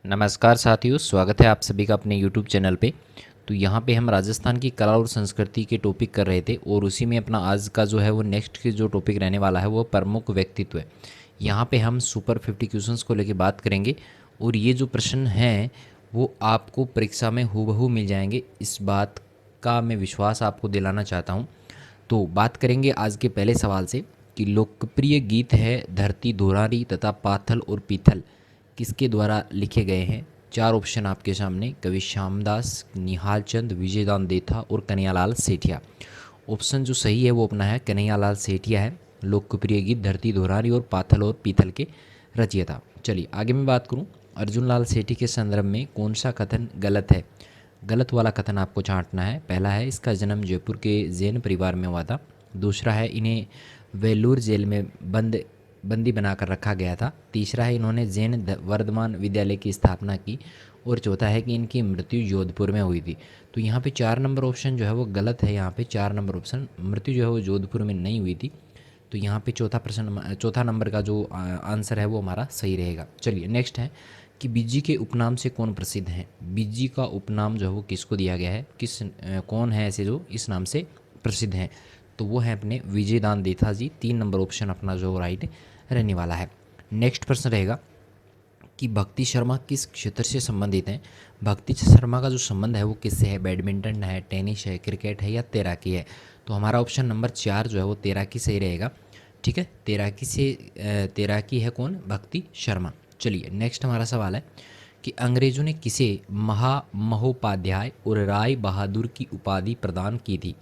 नमस्कार साथियों, स्वागत है आप सभी का अपने YouTube चैनल पे। तो यहाँ पे हम राजस्थान की कला और संस्कृति के टॉपिक कर रहे थे और उसी में अपना आज का जो है वो नेक्स्ट के जो टॉपिक रहने वाला है वो प्रमुख व्यक्तित्व है। यहाँ पे हम सुपर 50 क्वेश्चंस को लेके बात करेंगे और ये जो प्रश्न हैं वो आपको परीक्षा में हूबहू मिल जाएंगे, इस बात का मैं विश्वास आपको दिलाना चाहता हूँ। तो बात करेंगे आज के पहले सवाल से कि लोकप्रिय गीत है धरती धुरारी तथा पाथल और पीथल किसके द्वारा लिखे गए हैं। चार ऑप्शन आपके सामने, कवि श्यामदास, निहाल चंद, विजयदान देथा और कन्हैयालाल सेठिया। ऑप्शन जो सही है वो अपना है कन्हैयालाल सेठिया है, लोकप्रिय गीत धरती धुरारी और पाथल और पीथल के रचयिता। चलिए आगे मैं बात करूं, अर्जुन लाल सेठी के संदर्भ में कौन सा कथन गलत है। गलत वाला कथन आपको छांटना है। पहला है इसका जन्म जयपुर के जैन परिवार में हुआ था। दूसरा है इन्हें वेलूर जेल में बंदी बनाकर रखा गया था। तीसरा है इन्होंने जैन वर्धमान विद्यालय की स्थापना की। और चौथा है कि इनकी मृत्यु जोधपुर में हुई थी। तो यहाँ पे 4 नंबर ऑप्शन जो है वो गलत है। यहाँ पे 4 नंबर ऑप्शन, मृत्यु जो है वो जोधपुर में नहीं हुई थी। तो यहाँ पे चौथा नंबर का जो आंसर है वो हमारा सही रहेगा। चलिए नेक्स्ट है कि बिज्जी के उपनाम से कौन प्रसिद्ध है। बिज्जी का उपनाम जो है वो किसको दिया गया है, कौन है ऐसे जो इस नाम से प्रसिद्ध हैं। तो वो है अपने विजयदान देथा जी। 3 नंबर ऑप्शन अपना जो राइट रहने वाला है। नेक्स्ट प्रश्न रहेगा कि भक्ति शर्मा किस क्षेत्र से संबंधित हैं। भक्ति शर्मा का जो संबंध है वो किससे है, बैडमिंटन है, टेनिस है, क्रिकेट है या तैराकी है। तो हमारा ऑप्शन नंबर 4 जो है वो तैराकी सही रहेगा। ठीक है, तैराकी है कौन, भक्ति शर्मा। चलिए नेक्स्ट हमारा सवाल है कि अंग्रेजों ने किसे महामहोपाध्याय और राय बहादुर की उपाधि प्रदान की थी।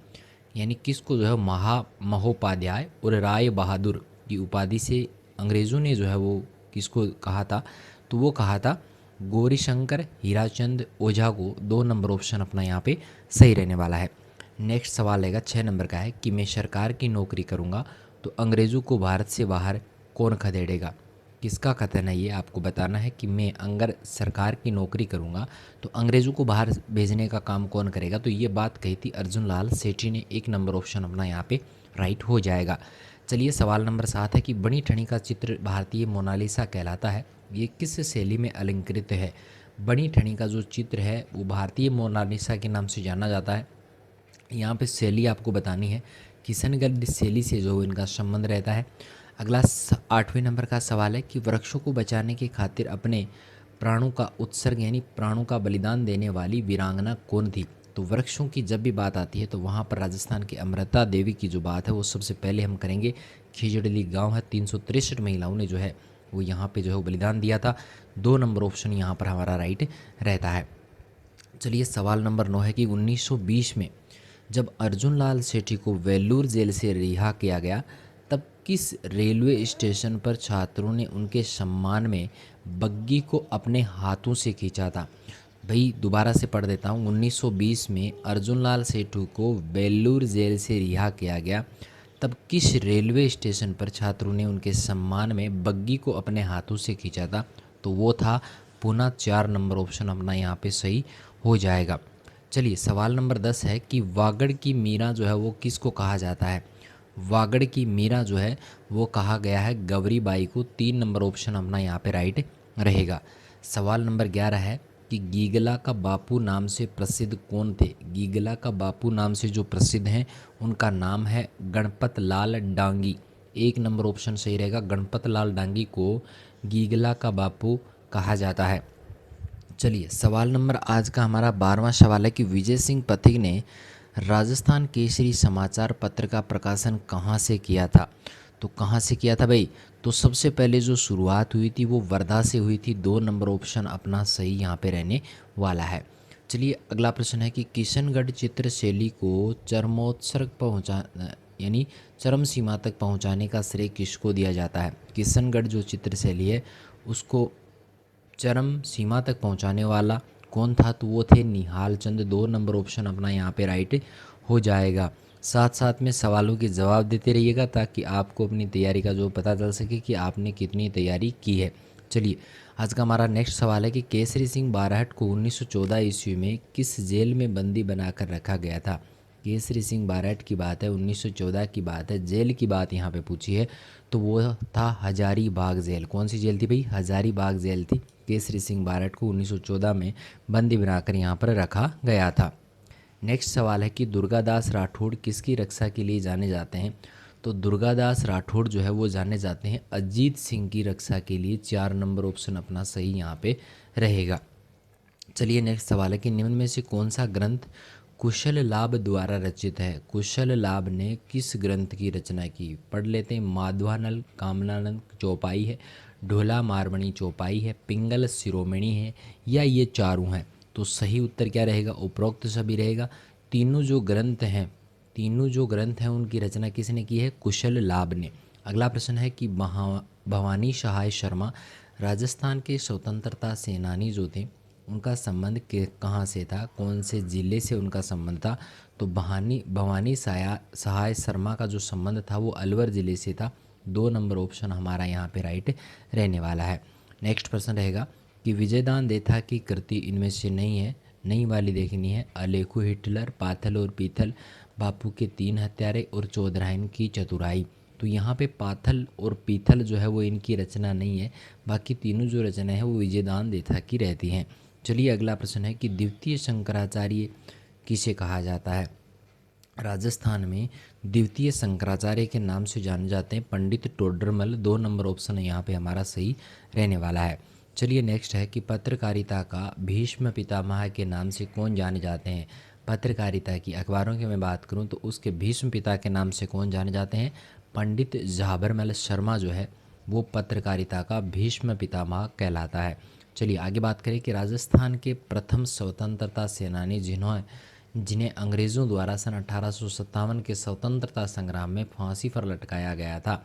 यानी किसको जो है महामहोपाध्याय और राय बहादुर की उपाधि से अंग्रेज़ों ने जो है वो किसको कहा था। तो वो कहा था गौरीशंकर हीराचंद ओझा को। 2 नंबर ऑप्शन अपना यहाँ पे सही रहने वाला है। नेक्स्ट सवाल रहेगा 6 नंबर का है कि मैं सरकार की नौकरी करूँगा तो अंग्रेज़ों को भारत से बाहर कौन खदेड़ेगा। किसका कथन है ये आपको बताना है कि मैं अगर सरकार की नौकरी करूँगा तो अंग्रेज़ों को बाहर भेजने का काम कौन करेगा। तो ये बात कही थी अर्जुन लाल सेठी ने। 1 नंबर ऑप्शन अपना यहाँ पे राइट हो जाएगा। चलिए सवाल नंबर 7 है कि बनी ठनी का चित्र भारतीय मोनालिसा कहलाता है। ये किस शैली में अलंकृत है। बनी ठनी का जो चित्र है वो भारतीय मोनालिसा के नाम से जाना जाता है। यहाँ पे शैली आपको बतानी है, किशनगढ़ शैली से जो इनका संबंध रहता है। अगला 8वें नंबर का सवाल है कि वृक्षों को बचाने के खातिर अपने प्राणों का उत्सर्ग यानी प्राणों का बलिदान देने वाली वीरांगना कौन थी। तो वृक्षों की जब भी बात आती है तो वहाँ पर राजस्थान की अमृता देवी की जो बात है वो सबसे पहले हम करेंगे। खिजड़ली गांव है, 363 महिलाओं ने जो है वो यहाँ पे जो है बलिदान दिया था। 2 नंबर ऑप्शन यहाँ पर हमारा राइट रहता है। चलिए सवाल नंबर 9 है कि 1920 में जब अर्जुन लाल सेठी को वेल्लूर जेल से रिहा किया गया तब किस रेलवे स्टेशन पर छात्रों ने उनके सम्मान में बग्गी को अपने हाथों से खींचा था। भाई दोबारा से पढ़ देता हूँ। 1920 में अर्जुन लाल सेठू को वेल्लूर जेल से रिहा किया गया तब किस रेलवे स्टेशन पर छात्रों ने उनके सम्मान में बग्गी को अपने हाथों से खींचा था। तो वो था पुणे। 4 नंबर ऑप्शन अपना यहाँ पे सही हो जाएगा। चलिए सवाल नंबर 10 है कि वागड़ की मीरा जो है वो किसको कहा जाता है। वागड़ की मीरा जो है वो कहा गया है गौरी बाई को। 3 नंबर ऑप्शन अपना यहाँ पे राइट रहेगा। सवाल नंबर 11 है कि गीगला का बापू नाम से प्रसिद्ध कौन थे। गीगला का बापू नाम से जो प्रसिद्ध हैं उनका नाम है गणपत लाल डांगी। 1 नंबर ऑप्शन सही रहेगा। गणपत लाल डांगी को गीगला का बापू कहा जाता है। चलिए सवाल नंबर आज का हमारा 12वां सवाल है कि विजय सिंह पथिक ने राजस्थान केसरी समाचार पत्र का प्रकाशन कहाँ से किया था। तो कहाँ से किया था भाई। तो सबसे पहले जो शुरुआत हुई थी वो वर्धा से हुई थी। 2 नंबर ऑप्शन अपना सही यहाँ पे रहने वाला है। चलिए अगला प्रश्न है कि किशनगढ़ चित्र शैली को चरमोत्सर्ग पहुँचा यानी चरम सीमा तक पहुँचाने का श्रेय किसको दिया जाता है। किशनगढ़ जो चित्र शैली है उसको चरम सीमा तक पहुंचाने वाला कौन था। तो वो थे निहाल चंद। 2 नंबर ऑप्शन अपना यहाँ पे राइट हो जाएगा। साथ साथ में सवालों के जवाब देते रहिएगा ताकि आपको अपनी तैयारी का जो पता चल सके कि आपने कितनी तैयारी की है। चलिए आज का हमारा नेक्स्ट सवाल है कि केसरी सिंह बारहट को 1914 ईस्वी में किस जेल में बंदी बनाकर रखा गया था। केसरी सिंह बारहट की बात है, 1914 की बात है, जेल की बात यहाँ पे पूछी है। तो वो था हजारीबाग जेल। कौन सी जेल थी भाई, हजारीबाग जेल थी। केसरी सिंह बारठ को 1914 में बंदी बनाकर यहाँ पर रखा गया था। नेक्स्ट सवाल है कि दुर्गादास राठौड़ किसकी रक्षा के लिए जाने जाते हैं। तो दुर्गादास राठौड़ जो है वो जाने जाते हैं अजीत सिंह की रक्षा के लिए। 4 नंबर ऑप्शन अपना सही यहाँ पे रहेगा। चलिए नेक्स्ट सवाल है कि निम्न में से कौन सा ग्रंथ कुशल लाभ द्वारा रचित है। कुशल लाभ ने किस ग्रंथ की रचना की, पढ़ लेते हैं। माधवानल कामनानंद चौपाई है, ढोला मारमणी चौपाई है, पिंगल शिरोमणि है, या ये चारों हैं। तो सही उत्तर क्या रहेगा, उपरोक्त सभी रहेगा। तीनों जो ग्रंथ हैं उनकी रचना किसने की है, कुशल लाभ ने। अगला प्रश्न है कि भवानी सहाय शर्मा राजस्थान के स्वतंत्रता सेनानी जो थे उनका संबंध कहाँ से था, कौन से ज़िले से उनका संबंध था। तो भवानी सहाय शर्मा का जो संबंध था वो अलवर ज़िले से था। 2 नंबर ऑप्शन हमारा यहाँ पे राइट रहने वाला है। नेक्स्ट प्रश्न रहेगा कि विजयदान देथा की कृति इनमें से नहीं है, नई वाली देखनी है। अलेखू हिटलर, पाथल और पीथल, बापू के 3 हत्यारे और चौधराइन की चतुराई। तो यहाँ पे पाथल और पीथल जो है वो इनकी रचना नहीं है, बाकी तीनों जो रचना है वो विजयदान देथा की रहती हैं। चलिए अगला प्रश्न है कि द्वितीय शंकराचार्य किसे कहा जाता है। राजस्थान में द्वितीय शंकराचार्य के नाम से जाने जाते हैं पंडित टोडरमल। 2 नंबर ऑप्शन यहाँ पे हमारा सही रहने वाला है। चलिए नेक्स्ट है कि पत्रकारिता का भीष्म पितामह के नाम से कौन जाने जाते हैं। पत्रकारिता की अखबारों की मैं बात करूं तो उसके भीष्म पिता के नाम से कौन जाने जाते हैं, पंडित झाबरमल शर्मा जो है वो पत्रकारिता का भीष्म पितामह कहलाता है। चलिए आगे बात करें कि राजस्थान के प्रथम स्वतंत्रता सेनानी जिन्हें अंग्रेज़ों द्वारा सन 1857 के स्वतंत्रता संग्राम में फांसी पर लटकाया गया था,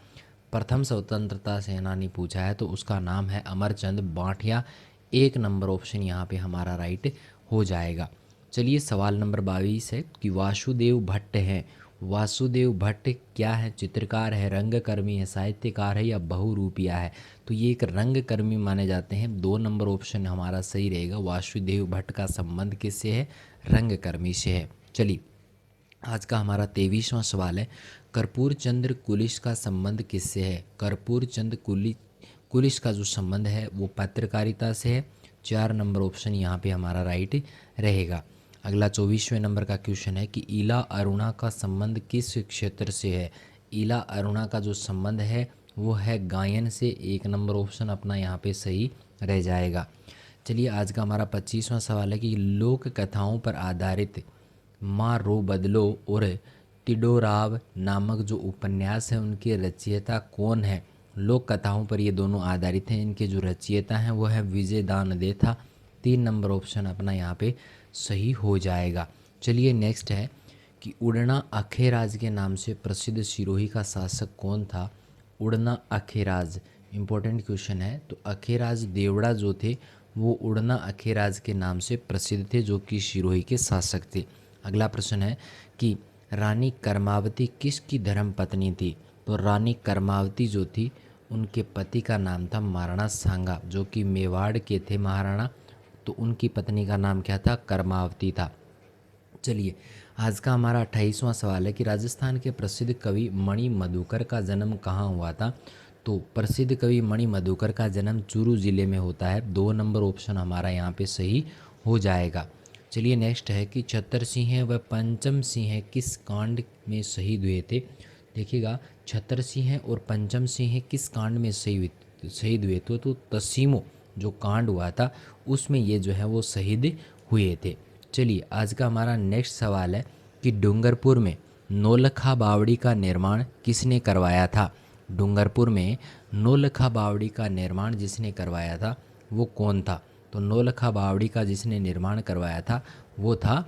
प्रथम स्वतंत्रता सेनानी पूछा है तो उसका नाम है अमरचंद बांठिया। 1 नंबर ऑप्शन यहाँ पे हमारा राइट हो जाएगा। चलिए सवाल नंबर 22 है कि वासुदेव भट्ट हैं। वासुदेव भट्ट क्या है, चित्रकार है, रंगकर्मी है, साहित्यकार है या बहुरूपिया है। तो ये एक रंगकर्मी माने जाते हैं। 2 नंबर ऑप्शन हमारा सही रहेगा। वासुदेव भट्ट का संबंध किससे है, रंगकर्मी से है। चलिए आज का हमारा 23वां सवाल है, कर्पूर चंद्र कुलिश का संबंध किससे है। कर्पूर चंद्र कुलिश का जो संबंध है वो पत्रकारिता से है। 4 नंबर ऑप्शन यहाँ पे हमारा राइट रहेगा। अगला 24वें नंबर का क्वेश्चन है कि ईला अरुणा का संबंध किस क्षेत्र से है। ईला अरुणा का जो संबंध है वो है गायन से। 1 नंबर ऑप्शन अपना यहाँ पे सही रह जाएगा। चलिए आज का हमारा 25वां सवाल है कि लोक कथाओं पर आधारित माँ रो बदलो और टिडोराव नामक जो उपन्यास है उनके रचयिता कौन है। लोक कथाओं पर ये दोनों आधारित हैं, इनके जो रचयिता हैं वो है विजयदान देथा। 3 नंबर ऑप्शन अपना यहाँ पे सही हो जाएगा। चलिए नेक्स्ट है कि उड़ना अखेराज के नाम से प्रसिद्ध सिरोही का शासक कौन था। उड़ना अखेराज इम्पोर्टेंट क्वेश्चन है। तो अखेराज देवड़ा जो थे वो उड़ना अखेराज के नाम से प्रसिद्ध थे, जो कि सिरोही के शासक थे। अगला प्रश्न है कि रानी कर्मावती किसकी धर्म पत्नी थी। तो रानी कर्मावती जो थी उनके पति का नाम था महाराणा सांगा, जो कि मेवाड़ के थे महाराणा। तो उनकी पत्नी का नाम क्या था, कर्मावती था। चलिए आज का हमारा 28वां सवाल है कि राजस्थान के प्रसिद्ध कवि मणि मधुकर का जन्म कहाँ हुआ था। तो प्रसिद्ध कवि मणि मधुकर का जन्म चूरू जिले में होता है। 2 नंबर ऑप्शन हमारा यहाँ पे सही हो जाएगा। चलिए नेक्स्ट है कि छतर सिंह व पंचम सिंह किस कांड में शहीद हुए थे। देखिएगा छतर सिंह और पंचम सिंह किस कांड में शहीद हुए थे। तो तसीमो जो कांड हुआ था उसमें ये जो है वो शहीद हुए थे। चलिए आज का हमारा नेक्स्ट सवाल है कि डूंगरपुर में नौलखा बावड़ी का निर्माण किसने करवाया था। डूंगरपुर में नौलखा बावड़ी का निर्माण जिसने करवाया था वो कौन था। तो नौलखा बावड़ी का जिसने निर्माण करवाया था वो था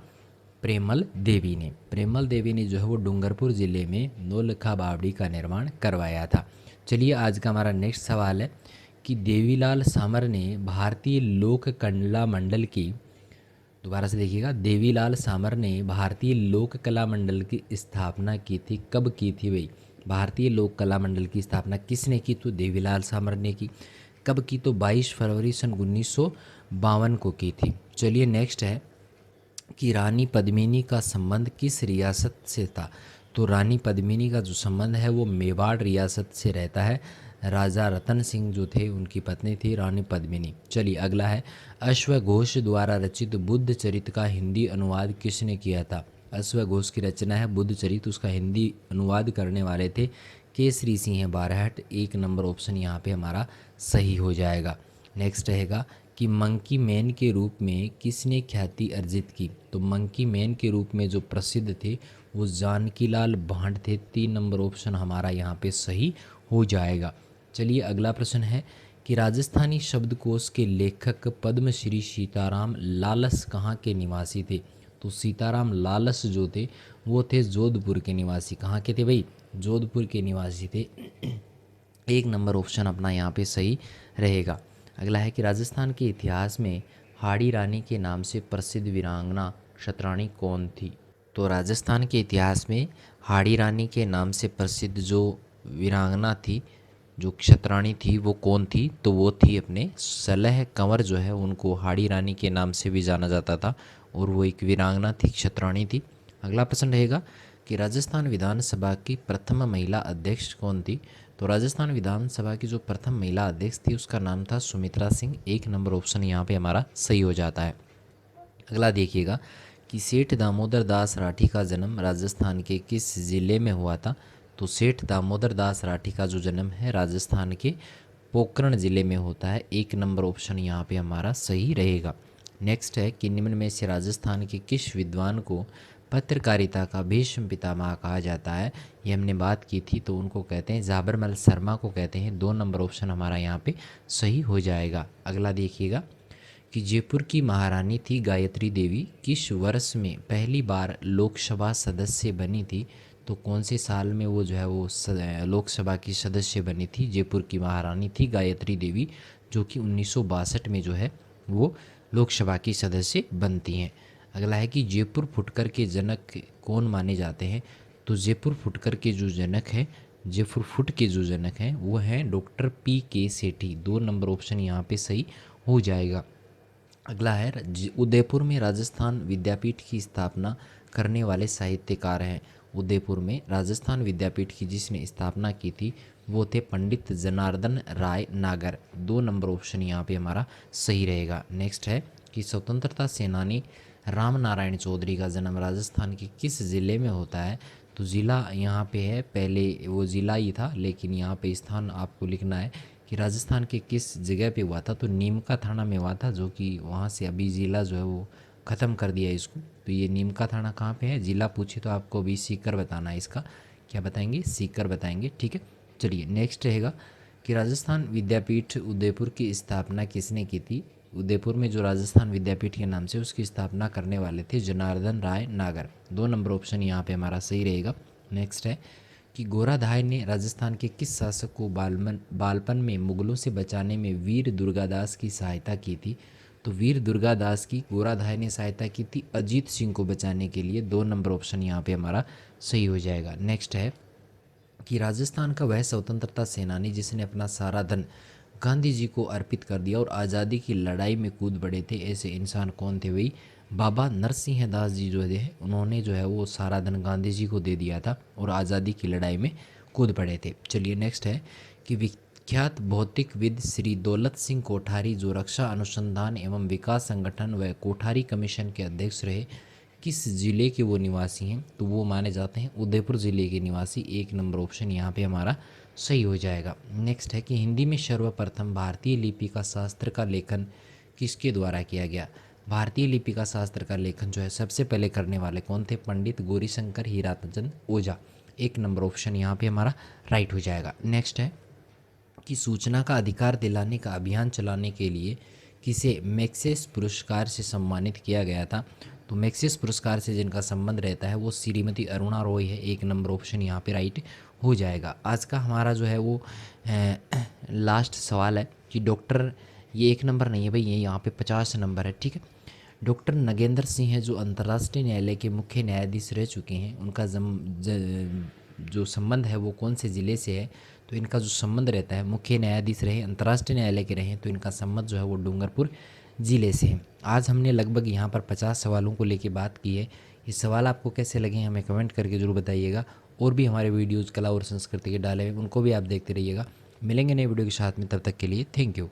प्रेमल देवी ने। प्रेमल देवी ने जो है वो डूंगरपुर ज़िले में नौलखा बावड़ी का निर्माण करवाया था। चलिए आज का हमारा नेक्स्ट सवाल है कि देवीलाल सामर ने भारतीय लोक कला मंडल की, दोबारा से देखिएगा, देवीलाल सामर ने भारतीय लोक कला मंडल की स्थापना की थी, कब की थी भाई। भारतीय लोक कला मंडल की स्थापना किसने की, तो देवीलाल सामर ने की। कब की, तो 22 फरवरी सन 1952 को की थी। चलिए नेक्स्ट है कि रानी पद्मिनी का संबंध किस रियासत से था। तो रानी पद्मिनी का जो संबंध है वो मेवाड़ रियासत से रहता है। राजा रतन सिंह जो थे उनकी पत्नी थी रानी पद्मिनी। चलिए अगला है, अश्वघोष द्वारा रचित बुद्ध चरित का हिंदी अनुवाद किसने किया था? अश्वघोष की रचना है बुद्ध चरित, उसका हिंदी अनुवाद करने वाले थे केसरी सिंह बारहट। 1 नंबर ऑप्शन यहाँ पे हमारा सही हो जाएगा। नेक्स्ट रहेगा कि मंकी मैन के रूप में किसने ख्याति अर्जित की? तो मंकी मैन के रूप में जो प्रसिद्ध थे वो जानकीलाल भांड थे। 3 नंबर ऑप्शन हमारा यहाँ पे सही हो जाएगा। चलिए अगला प्रश्न है कि राजस्थानी शब्दकोश के लेखक पद्मश्री सीताराम लालस कहाँ के निवासी थे? तो सीताराम लालस जो थे वो थे जोधपुर के निवासी। कहाँ के थे भाई? जोधपुर के निवासी थे। 1 नंबर ऑप्शन अपना यहाँ पे सही रहेगा। अगला है कि राजस्थान के इतिहास में हाड़ी रानी के नाम से प्रसिद्ध वीरांगना क्षत्राणी कौन थी? तो राजस्थान के इतिहास में हाड़ी रानी के नाम से प्रसिद्ध जो वीरांगना थी, जो क्षत्राणी थी, वो कौन थी? तो वो थी अपने सलह कंवर जो है, उनको हाड़ी रानी के नाम से भी जाना जाता था और वो एक वीरांगना थी, क्षत्राणी थी। अगला प्रश्न रहेगा कि राजस्थान विधानसभा की प्रथम महिला अध्यक्ष कौन थी? तो राजस्थान विधानसभा की जो प्रथम महिला अध्यक्ष थी उसका नाम था सुमित्रा सिंह। 1 नंबर ऑप्शन यहाँ पे हमारा सही हो जाता है। अगला देखिएगा कि सेठ दामोदर दास राठी का जन्म राजस्थान के किस ज़िले में हुआ था? तो सेठ दामोदर दास राठी का जो जन्म है राजस्थान के पोकरण ज़िले में होता है। 1 नंबर ऑप्शन यहाँ पे हमारा सही रहेगा। नेक्स्ट है कि निम्न में से राजस्थान के किस विद्वान को पत्रकारिता का भीष्म पितामह कहा जाता है? ये हमने बात की थी, तो उनको कहते हैं जाबरमल शर्मा को कहते हैं। 2 नंबर ऑप्शन हमारा यहाँ पे सही हो जाएगा। अगला देखिएगा कि जयपुर की महारानी थी गायत्री देवी किस वर्ष में पहली बार लोकसभा सदस्य बनी थी? तो कौन से साल में वो जो है वो लोकसभा की सदस्य बनी थी? जयपुर की महारानी थी गायत्री देवी, जो कि 1962 में जो है वो लोकसभा की सदस्य बनती हैं। अगला है कि जयपुर फुटकर के जनक कौन माने जाते हैं? तो जयपुर फुटकर के जो जनक हैं, जयपुर फुट के जो जनक हैं वो हैं डॉक्टर PK सेठी। 2 नंबर ऑप्शन यहाँ पे सही हो जाएगा। अगला है उदयपुर में राजस्थान विद्यापीठ की स्थापना करने वाले साहित्यकार हैं। उदयपुर में राजस्थान विद्यापीठ की जिसने स्थापना की थी वो थे पंडित जनार्दन राय नागर। 2 नंबर ऑप्शन यहाँ पे हमारा सही रहेगा। नेक्स्ट है कि स्वतंत्रता सेनानी राम नारायण चौधरी का जन्म राजस्थान के किस ज़िले में होता है? तो ज़िला यहाँ पे है, पहले वो ज़िला ही था लेकिन यहाँ पे स्थान आपको लिखना है कि राजस्थान के किस जगह पे हुआ था। तो नीमका थाना में हुआ था, जो कि वहाँ से अभी ज़िला जो है वो ख़त्म कर दिया है इसको। तो ये नीमका थाना कहाँ पे है? ज़िला पूछे तो आपको अभी सीकर बताना है। इसका क्या बताएंगे? सीकर बताएंगे। ठीक है, चलिए नेक्स्ट रहेगा कि राजस्थान विद्यापीठ उदयपुर की स्थापना किसने की थी? उदयपुर में जो राजस्थान विद्यापीठ के नाम से उसकी स्थापना करने वाले थे जनार्दन राय नागर। 2 नंबर ऑप्शन यहाँ पे हमारा सही रहेगा। नेक्स्ट है कि गोराधाय ने राजस्थान के किस शासक को बालपन में मुगलों से बचाने में वीर दुर्गादास की सहायता की थी? तो वीर दुर्गादास की गोराधाय ने सहायता की थी अजीत सिंह को बचाने के लिए। 2 नंबर ऑप्शन यहाँ पे हमारा सही हो जाएगा। नेक्स्ट है कि राजस्थान का वह स्वतंत्रता सेनानी जिसने अपना सारा धन गांधी जी को अर्पित कर दिया और आज़ादी की लड़ाई में कूद पड़े थे, ऐसे इंसान कौन थे? वही बाबा नरसिंह दास जी जो है उन्होंने जो है वो सारा धन गांधी जी को दे दिया था और आज़ादी की लड़ाई में कूद पड़े थे। चलिए नेक्स्ट है कि विख्यात भौतिकविद श्री दौलत सिंह कोठारी जो रक्षा अनुसंधान एवं विकास संगठन व कोठारी कमीशन के अध्यक्ष रहे, किस ज़िले के वो निवासी हैं? तो वो माने जाते हैं उदयपुर ज़िले के निवासी। 1 नंबर ऑप्शन यहाँ पे हमारा सही हो जाएगा। नेक्स्ट है कि हिंदी में सर्वप्रथम भारतीय लिपि का शास्त्र का लेखन किसके द्वारा किया गया? भारतीय लिपि का शास्त्र का लेखन जो है सबसे पहले करने वाले कौन थे? पंडित गौरीशंकर हीराचंद ओझा। 1 नंबर ऑप्शन यहाँ पे हमारा राइट हो जाएगा। नेक्स्ट है कि सूचना का अधिकार दिलाने का अभियान चलाने के लिए किसे मैक्सेस पुरस्कार से सम्मानित किया गया था? तो मैक्सेस पुरस्कार से जिनका संबंध रहता है वो श्रीमती अरुणा रॉय है। 1 नंबर ऑप्शन यहाँ पे राइट हो जाएगा। आज का हमारा जो है वो लास्ट सवाल है कि डॉक्टर, ये 1 नंबर नहीं है भाई, ये यहाँ पे 50 नंबर है। ठीक है, डॉक्टर नगेंद्र सिंह है जो अंतर्राष्ट्रीय न्यायालय के मुख्य न्यायाधीश रह चुके हैं, उनका जो संबंध है वो कौन से ज़िले से है? तो इनका जो संबंध रहता है, मुख्य न्यायाधीश रहे, अंतर्राष्ट्रीय न्यायालय के रहे, तो इनका संबंध जो है वो डूंगरपुर ज़िले से है। आज हमने लगभग यहाँ पर 50 सवालों को लेके बात की है। ये सवाल आपको कैसे लगे हमें कमेंट करके ज़रूर बताइएगा। और भी हमारे वीडियोज़ कला और संस्कृति के डाले हैं, उनको भी आप देखते रहिएगा। मिलेंगे नए वीडियो के साथ में, तब तक के लिए थैंक यू।